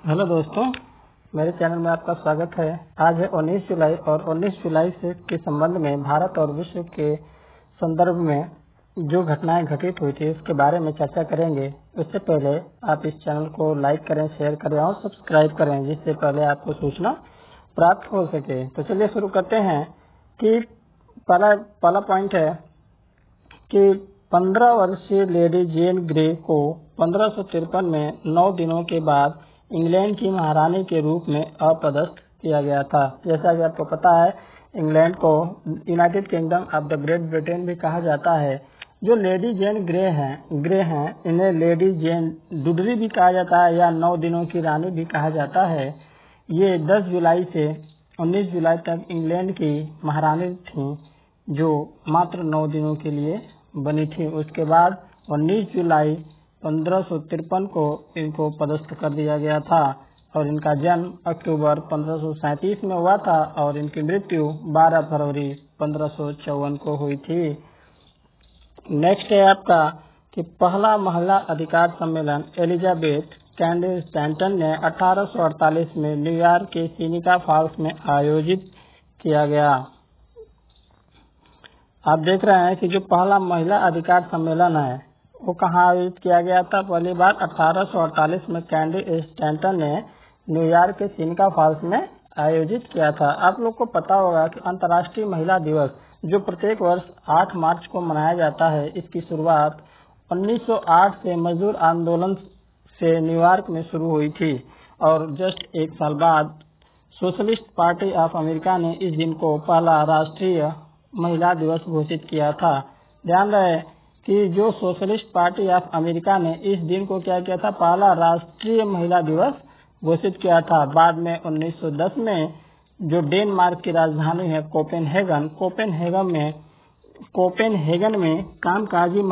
Hello दोस्तों, मेरे channel में आपका स्वागत है। आज है 19 जुलाई और 19 जुलाई से के संबंध में भारत और विश्व के संदर्भ में जो घटनाएं घटित हुई थी उसके बारे में चर्चा करेंगे। उससे पहले आप इस चैनल को लाइक करें, शेयर करें और सब्सक्राइब करें, जिससे पहले आपको सूचना प्राप्त हो सके। तो चलिए शुरू करते हैं कि पहला पॉइंट है कि 15 वर्षीय लेडी जेन ग्रे को 1553 में 9 दिनों के बाद इंग्लैंड की महारानी के रूप में अपदस्थ किया गया था। जैसा कि आपको पता है, इंग्लैंड को United kingdom of the great Britain भी कहा जाता है। जो लेडी जेन ग्रे हैं, इन्हें लेडी जेन डुडरी भी कहा जाता है या 9 दिनों की रानी भी कहा जाता है। ये 10 जुलाई से 19 जुलाई तक इंग्लैंड की महारानी थी, जो मात्र 9 दिनों के लिए बनी थी। उसके बाद 19 जुलाई 1553 को इनको पदस्थ कर दिया गया था और इनका जन्म अक्टूबर 1537 में हुआ था और इनकी मृत्यु 12 फरवरी 1554 को हुई थी। नेक्स्ट है आपका कि पहला महिला अधिकार सम्मेलन एलिजाबेथ कैंडिस स्टैंटन ने 1848 में न्यूयॉर्क के सीनिका फॉल्स में आयोजित किया गया। आप देख रहे हैं कि जो पहला महिला अधिकार सम्मेलन है वो कहाँ आयोजित किया गया था। पहली बार 1848 में कैंडिस स्टैंटन ने न्यूयॉर्क के सीनिका फॉल्स में आयोजित किया था। आप लोग को पता होगा कि अंतर्राष्ट्रीय महिला दिवस जो प्रत्येक वर्ष 8 मार्च को मनाया जाता है, इसकी शुरुआत 1908 से मजदूर आंदोलन से न्यूयॉर्क में शुरू हुई थी और जस्ट एक साल बाद सोशलिस्ट पार्टी ऑफ अमेरिका ने इस दिन को पहला राष्ट्रीय महिला दिवस घोषित किया था। ध्यान रहे कि जो सोशलिस्ट पार्टी ऑफ अमेरिका ने इस दिन को क्या किया था, पहला राष्ट्रीय महिला दिवस घोषित किया था। बाद में 1910 में जो डेनमार्क की राजधानी है कोपेनहेगन में कामकाजी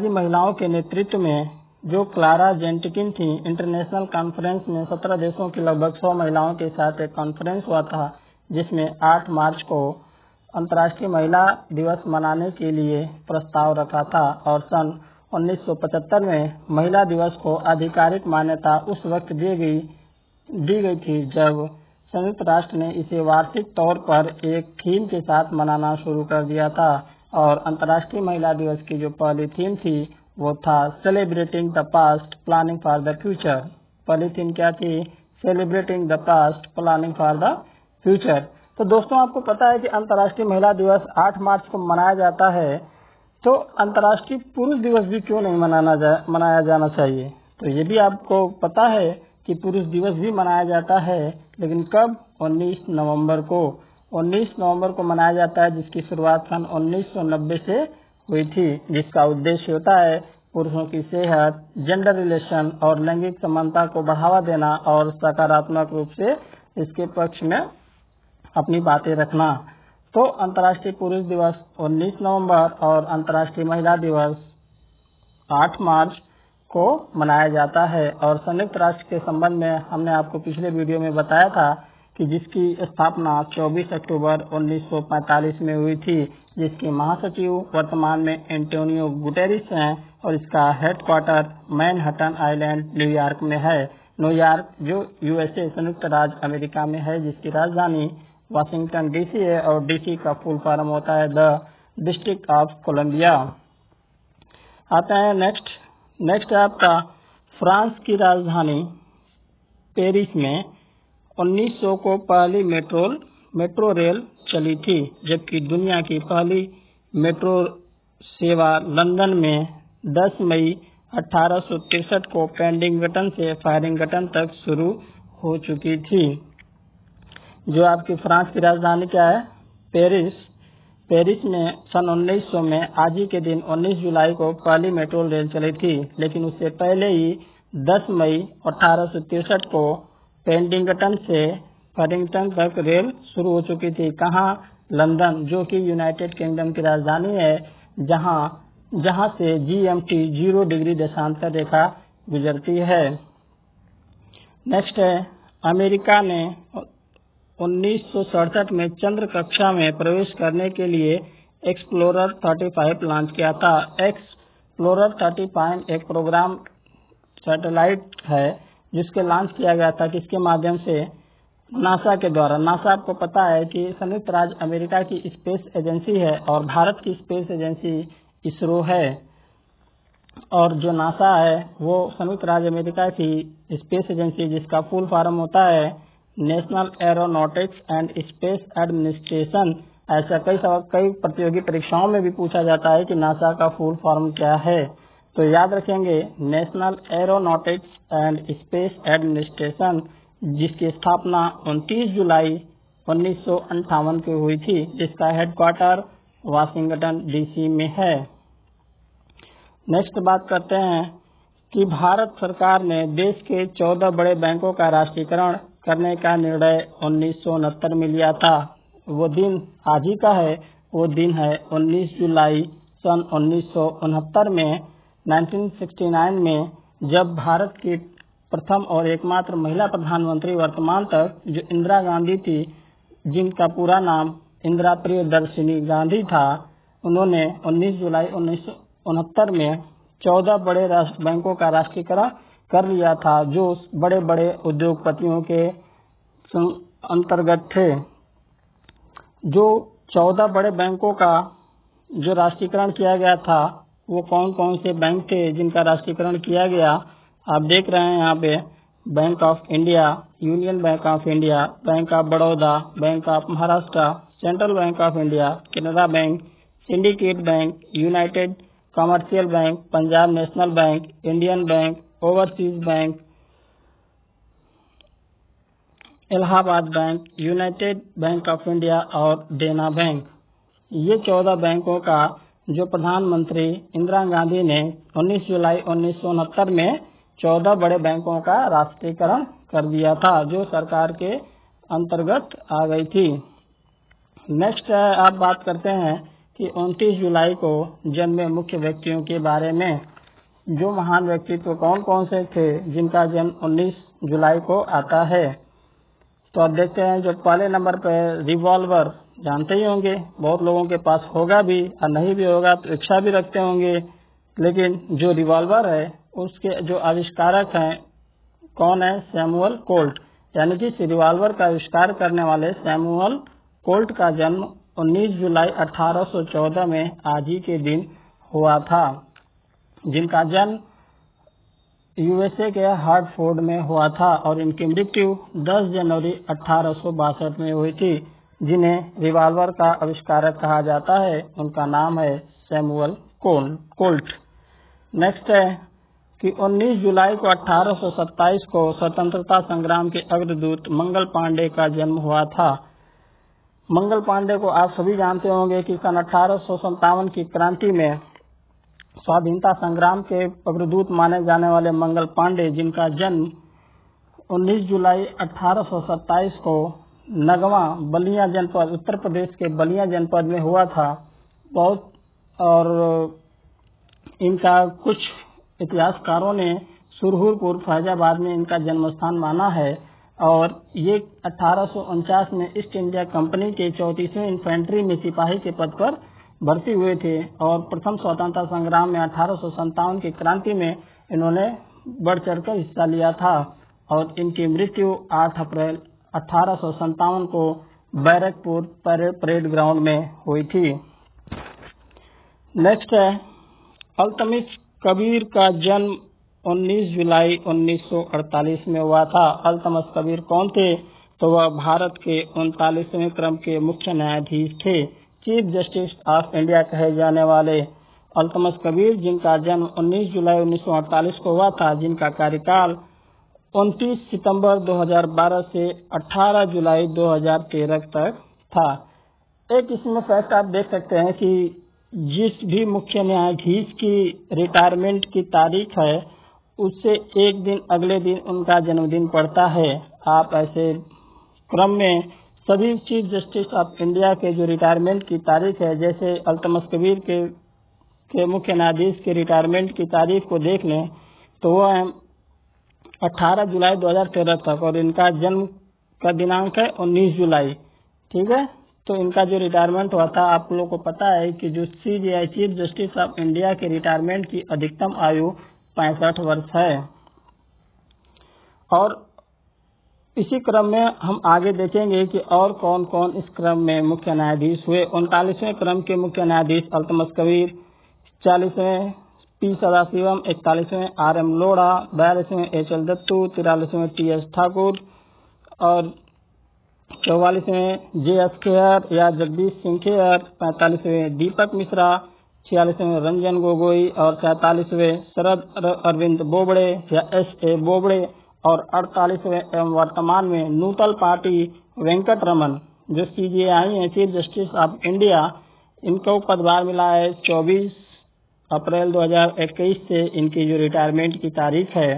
महिलाओं के नेतृत्व में जो क्लारा जेंटकिन थी, इंटरनेशनल कॉन्फ्रेंस में 17 देशों की लगभग 100 महिलाओं के साथ एक कॉन्फ्रेंस हुआ था, जिसमें 8 मार्च को अंतर्राष्ट्रीय महिला दिवस मनाने के लिए प्रस्ताव रखा था और सन 1975 में महिला दिवस को आधिकारिक मान्यता उस वक्त दी गई थी जब संयुक्त राष्ट्र ने इसे वार्षिक तौर पर एक थीम के साथ मनाना शुरू कर दिया था। और अंतर्राष्ट्रीय महिला दिवस की जो पहली थीम थी वो था celebrating the past planning for the future. पहली थीम क्या थी? Celebrating the past planning for the future. तो दोस्तों, आपको पता है कि अंतर्राष्ट्रीय महिला दिवस 8 मार्च को मनाया जाता है, तो अंतर्राष्ट्रीय पुरुष दिवस भी क्यों नहीं मनाया जाना चाहिए? तो ये भी आपको पता है कि पुरुष दिवस भी मनाया जाता है, लेकिन कब? 19 नवंबर को। 19 नवंबर को मनाया जाता है, जिसकी शुरुआत सन 1990 से हुई थी, जिसका उद्देश्य होता है पुरुषों की सेहत, जेंडर रिलेशन और लैंगिक समानता को बढ़ावा देना और सकारात्मक रूप से इसके पक्ष में अपनी बातें रखना। तो अंतर्राष्ट्रीय पुरुष दिवस 19 नवंबर और अंतर्राष्ट्रीय महिला दिवस 8 मार्च को मनाया जाता है। और संयुक्त राष्ट्र के संबंध में हमने आपको पिछले वीडियो में बताया था कि जिसकी स्थापना 24 अक्टूबर 1945 में हुई थी, जिसके महासचिव वर्तमान में एंटोनियो गुटेरेस हैं और इसका हेडक्वार्टर मैनहट्टन आइलैंड न्यूयॉर्क में है। न्यूयॉर्क जो यूएसए संयुक्त राज्य अमेरिका में है, जिसकी राजधानी वाशिंगटन डीसी है और डीसी का फुल फॉर्म होता है द डिस्ट्रिक्ट ऑफ कोलंबिया। आता है नेक्स्ट है आपका फ्रांस की राजधानी पेरिस में 1900 को पहली मेट्रो रेल चली थी, जबकि दुनिया की पहली मेट्रो सेवा लंदन में 10 मई 1863 को पेडिंगटन से फायरिंगटन तक शुरू हो चुकी थी। जो आपकी फ्रांस की राजधानी क्या है? पेरिस में सन 1900 में आज ही के दिन 19 जुलाई को पहली मेट्रो रेल चली थी, लेकिन उससे पहले ही 10 मई 1863 को पेडिंगटन से फायरिंगटन तक रेल शुरू हो चुकी थी। कहाँ? लंदन, जो कि यूनाइटेड किंगडम की राजधानी है, जहाँ से GMT 0 डिग्री देशांतर रेखा गुजरती है। नेक्स्ट है अमेरिका ने 1967 में चंद्र कक्षा में प्रवेश करने के लिए एक्सप्लोरर 35 लॉन्च किया था। एक्सप्लोरर 35 एक प्रोग्राम सैटेलाइट है जिसके लॉन्च किया गया था, किसके माध्यम से, नासा के द्वारा। नासा आपको पता है कि संयुक्त राज्य अमेरिका की स्पेस एजेंसी है और भारत की स्पेस एजेंसी इसरो है। और जो नासा है वो संयुक्त राज्य अमेरिका की स्पेस एजेंसी, जिसका फुल फॉर्म होता है national aeronautics and space administration. ऐसा कई प्रतियोगी परीक्षाओं में भी पूछा जाता है कि नासा का फुल फॉर्म क्या है, तो याद रखेंगे national aeronautics and space administration, जिसकी स्थापना 29 जुलाई 1958 को हुई थी, जिसका हेडक्वार्टर वाशिंगटन डीसी में है। नेक्स्ट बात करते हैं कि भारत सरकार ने देश के 14 बड़े बैंकों का राष्ट्रीयकरण करने का निर्णय 1969 में लिया था। वो दिन आज ही का है, वो दिन है 19 जुलाई सन 1969 में, 1969 में, जब भारत की प्रथम और एकमात्र महिला प्रधानमंत्री वर्तमान तक, जो इंदिरा गांधी थी, जिनका पूरा नाम इंदिरा प्रियदर्शिनी गांधी था, उन्होंने 19 जुलाई 1969 में 14 बड़े बैंकों का राष्ट्रीयकरण कर लिया था, जो बड़े बड़े उद्योगपतियों के अंतर्गत थे। जो 14 बड़े बैंकों का जो राष्ट्रीयकरण किया गया था, वो कौन कौन से बैंक थे जिनका राष्ट्रीयकरण किया गया, आप देख रहे हैं यहाँ पे। Bank of India, union bank of India, bank of Baroda, bank of Maharashtra, central bank of India, Canara bank, syndicate bank, United commercial bank, Punjab national bank, Indian bank, overseas bank, Allahabad bank, United bank of India और देना bank. ये 14 बैंकों का जो प्रधानमंत्री इंदिरा गांधी ने 19 जुलाई 1969 में 14 बड़े बैंकों का राष्ट्रीयकरण कर दिया था, जो सरकार के अंतर्गत आ गई थी। नेक्स्ट आप बात करते हैं कि 29 जुलाई को जन्मे मुख्य व्यक्तियों के बारे में। जो महान व्यक्तित्व कौन कौन से थे जिनका जन्म 19 जुलाई को आता है, तो आप देखते हैं। जो पहले नंबर पर रिवॉल्वर, जानते ही होंगे, बहुत लोगों के पास होगा भी और नहीं भी होगा तो इच्छा भी रखते होंगे, लेकिन जो रिवॉल्वर है उसके जो आविष्कारक हैं कौन है, सैमुअल कोल्ट। यानी कि इस रिवॉल्वर का आविष्कार करने वाले सैमुअल कोल्ट का जन्म 19 जुलाई 1814 में आज ही के दिन हुआ था, जिनका जन्म यूएसए के हार्टफोर्ड में हुआ था, और इनकी मृत्यु 10 जनवरी 1862 में हुई थी। जिन्हें रिवॉल्वर का आविष्कारक कहा जाता है, उनका नाम है सैमुअल कोल्ट। नेक्स्ट है कि 19 जुलाई को 1827 को स्वतंत्रता संग्राम के अग्रदूत मंगल पांडे का जन्म हुआ था। मंगल पांडे को आप सभी जानते होंगे कि सन 1857 की क्रांति में स्वाधीनता संग्राम के अग्रदूत माने जाने वाले मंगल पांडे, जिनका जन्म 19 जुलाई 1827 को नगवा बलिया जनपद, उत्तर प्रदेश के बलिया जनपद में हुआ था। बहुत और इनका कुछ इतिहासकारों ने सुरहुरपुर फैजाबाद में इनका जन्म स्थान माना है, और ये 1849 में ईस्ट इंडिया कंपनी के 34वें इन्फेंट्री में सिपाही के पद पर भर्ती हुए थे, और प्रथम स्वतंत्रता संग्राम में 1857 की क्रांति में इन्होंने बढ़ चढ़कर हिस्सा लिया था, और इनकी मृत्यु 8 अप्रैल 1857 को बैरकपुर परेड ग्राउंड में हुई थी। नेक्स्ट है अल्तमिश कबीर का जन्म 19 जुलाई 1948 में हुआ था। अल्तमश कबीर कौन थे, तो वह भारत के 39वें क्रम के मुख्य न्यायाधीश थे, चीफ जस्टिस ऑफ इंडिया कहे जाने वाले अल्तमश कबीर, जिनका जन्म 19 जुलाई 1948 को हुआ था, जिनका कार्यकाल 29 सितंबर 2012 से 18 जुलाई 2013 तक था। एक इसमें फैक्ट आप देख सकते हैं कि जिस भी मुख्य न्यायाधीश की रिटायरमेंट की तारीख है, उससे एक दिन अगले दिन उनका जन्मदिन पड़ता है। आप ऐसे क्रम में सभी चीफ जस्टिस ऑफ इंडिया के जो रिटायरमेंट की तारीख है, जैसे अल्तमश कबीर के मुख्य न्यायाधीश के रिटायरमेंट की तारीख को देख लें तो वह है 18 जुलाई 2013 तक, और इनका जन्म का दिनांक है 19 जुलाई। ठीक है, तो इनका जो रिटायरमेंट हुआ था, आप लोगों को पता है कि जो CJI chief justice of India के रिटायरमेंट की अधिकतम आयु 65 वर्ष है। और इसी क्रम में हम आगे देखेंगे कि और कौन कौन इस क्रम में मुख्य न्यायाधीश हुए। 39वें क्रम के मुख्य न्यायाधीश Altamash Kabir, 40वें P Sadasivam, 41वें RM Lodha, 42वें HL Dattu, 43वें TS Thakur और 44वें JS खेयर या जगदीश सिंह खेयर, 45वें दीपक मिश्रा, 46वें रंजन गोगोई और 47वें शरद अरविंद बोबड़े या SA बोबड़े और 48वें एवं वर्तमान में नूतल पार्टी वेंकट रमन जो CJI हैं चीफ जस्टिस ऑफ इंडिया, इनको पदभार मिला है। 24 अप्रैल 2021 से इनकी जो रिटायरमेंट की तारीख है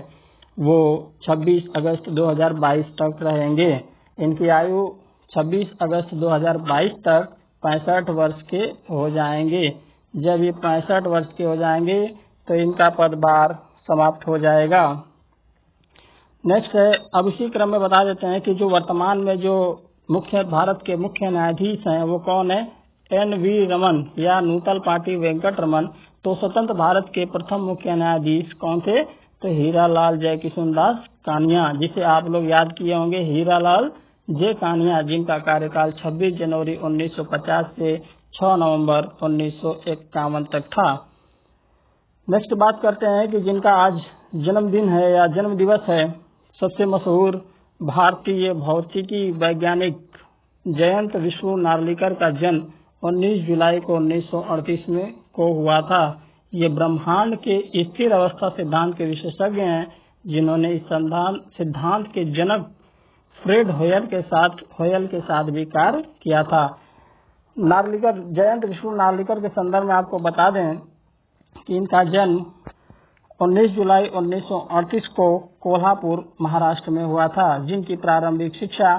वो 26 अगस्त 2022 तक रहेंगे। इनकी आयु 26 अगस्त 2022 तक 65 वर्ष के हो जाएंगे। जब ये 65 वर्ष के हो जाएंगे तो इनका पदभार समाप्त हो जाएगा। नेक्स्ट है, अब इसी क्रम में बता देते हैं कि जो वर्तमान में जो भारत के मुख्य न्यायाधीश हैं वो कौन है। NV रमन या नूतल पार्टी वेंकट रमन। तो स्वतंत्र भारत के प्रथम मुख्य न्यायाधीश कौन थे, तो हीरालाल जयकिशन दास कानिया, जिसे आप लोग याद किए होंगे, हीरालाल जे कानिया, जिनका कार्यकाल 26 जनवरी 1950 से 6 नवंबर 1951 तक था। नेक्स्ट बात करते हैं कि जिनका आज जन्मदिन है या जन्म दिवस है, सबसे मशहूर भारतीय भौतिकी वैज्ञानिक जयंत विष्णु नार्लिकर का जन्म 19 जुलाई को 1938 में को हुआ था। ये ब्रह्मांड के स्थिर अवस्था सिद्धांत के विशेषज्ञ हैं, जिन्होंने इस सिद्धांत के जनक फ्रेड होयल के साथ भी कार्य किया था। नार्लिकर, जयंत विष्णु नार्लिकर के संदर्भ में आपको बता दें कि इनका जन्म 19 जुलाई 1938 को कोल्हापुर महाराष्ट्र में हुआ था, जिनकी प्रारंभिक शिक्षा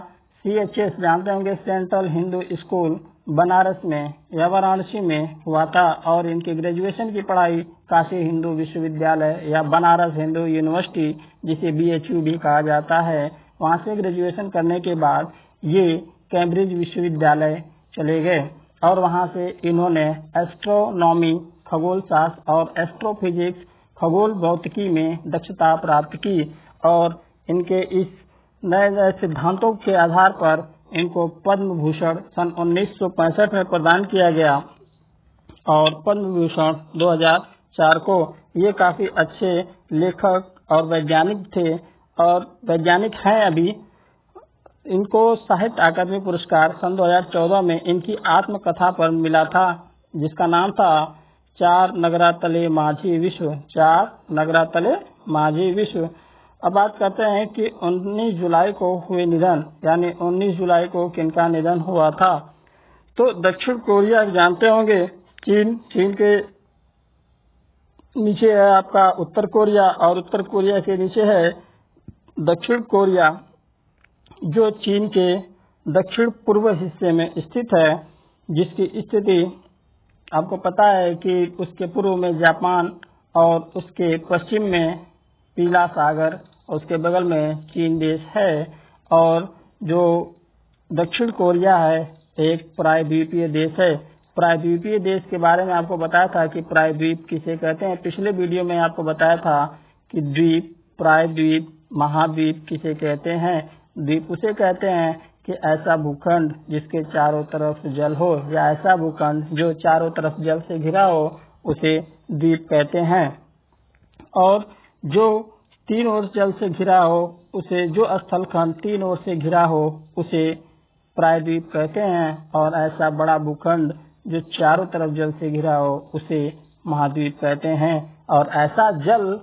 CHS जानते होंगे, सेंट्रल हिंदू स्कूल बनारस में या वाराणसी में हुआ था। और इनकी ग्रेजुएशन की पढ़ाई काशी हिंदू विश्वविद्यालय या बनारस हिंदू यूनिवर्सिटी, जिसे BHU भी कहा जाता है, वहां से ग्रेजुएशन करने के बाद ये कैम्ब्रिज विश्वविद्यालय चले गए और वहां से इन्होंने एस्ट्रोनॉमी खगोल शास्त्र और एस्ट्रोफिजिक्स खगोल भौतिकी में दक्षता प्राप्त की। और इनके इस नए नए सिद्धांतों के आधार पर इनको पद्म भूषण सन 1965 में प्रदान किया गया और पद्म भूषण 2004 को। ये काफी अच्छे लेखक और वैज्ञानिक थे और वैज्ञानिक हैं अभी। इनको साहित्य अकादमी पुरस्कार सन 2014 में इनकी आत्मकथा पर मिला था, जिसका नाम था चार नगरा तले माझी विश्व, 4 नगरा तले माझी विश्व। अब बात करते हैं कि 19 जुलाई को हुए निधन, यानी 19 जुलाई को किनका निधन हुआ था। तो दक्षिण कोरिया जानते होंगे, चीन के नीचे है आपका उत्तर कोरिया और उत्तर कोरिया के नीचे है दक्षिण कोरिया, जो चीन के दक्षिण पूर्व हिस्से में स्थित है, जिसकी स्थिति आपको पता है कि उसके पूर्व में जापान और उसके पश्चिम में पीला सागर, उसके बगल में चीन देश है। और जो दक्षिण कोरिया है एक प्रायद्वीपीय देश है। प्रायद्वीपीय देश के बारे में आपको बताया था कि प्रायद्वीप किसे कहते हैं। पिछले वीडियो में आपको बताया था कि द्वीप, प्रायद्वीप, महाद्वीप किसे कहते हैं। द्वीप उसे कहते हैं कि ऐसा भूखंड जिसके चारों तरफ जल हो, या ऐसा भूखंड जो चारों तरफ जल से घिरा हो, उसे द्वीप कहते हैं। और जो तीन ओर जल से घिरा हो उसे, जो स्थलखंड तीन ओर से घिरा हो, उसे प्रायद्वीप कहते हैं। और ऐसा बड़ा भूखंड जो चारों तरफ जल से घिरा हो, उसे महाद्वीप कहते हैं। और ऐसा जल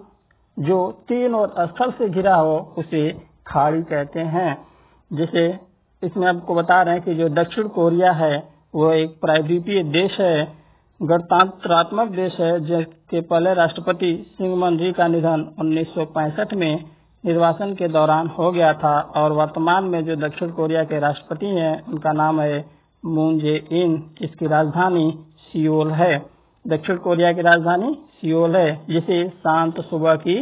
जो तीन ओर स्थल से घिरा हो, उसे खाड़ी कहते हैं। जैसे इसमें आपको बता रहे हैं कि जो दक्षिण कोरिया है वो एक प्रायद्वीपीय देश है, गणतंत्रात्मक देश है, जिसके पहले राष्ट्रपति सिंगमन री का निधन 1965 में निर्वाचन के दौरान हो गया था। और वर्तमान में जो दक्षिण कोरिया के राष्ट्रपति हैं उनका नाम है मून जे इन, जिसकी राजधानी सियोल है। दक्षिण कोरिया की राजधानी सियोल है, जिसे शांत सुबह की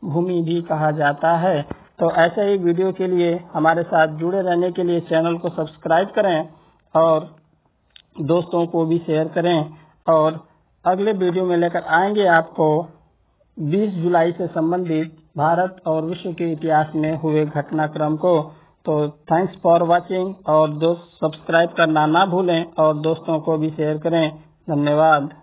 भूमि भी कहा जाता है। तो ऐसे ही वीडियो के लिए हमारे साथ जुड़े रहने के लिए चैनल को सब्सक्राइब करें और दोस्तों को भी शेयर करें। और अगले वीडियो में लेकर आएंगे आपको 20 जुलाई से संबंधित भारत और विश्व के इतिहास में हुए घटनाक्रम को। तो थैंक्स फॉर वाचिंग, और दोस्त सब्सक्राइब करना ना भूलें और दोस्तों को भी शेयर करें। धन्यवाद।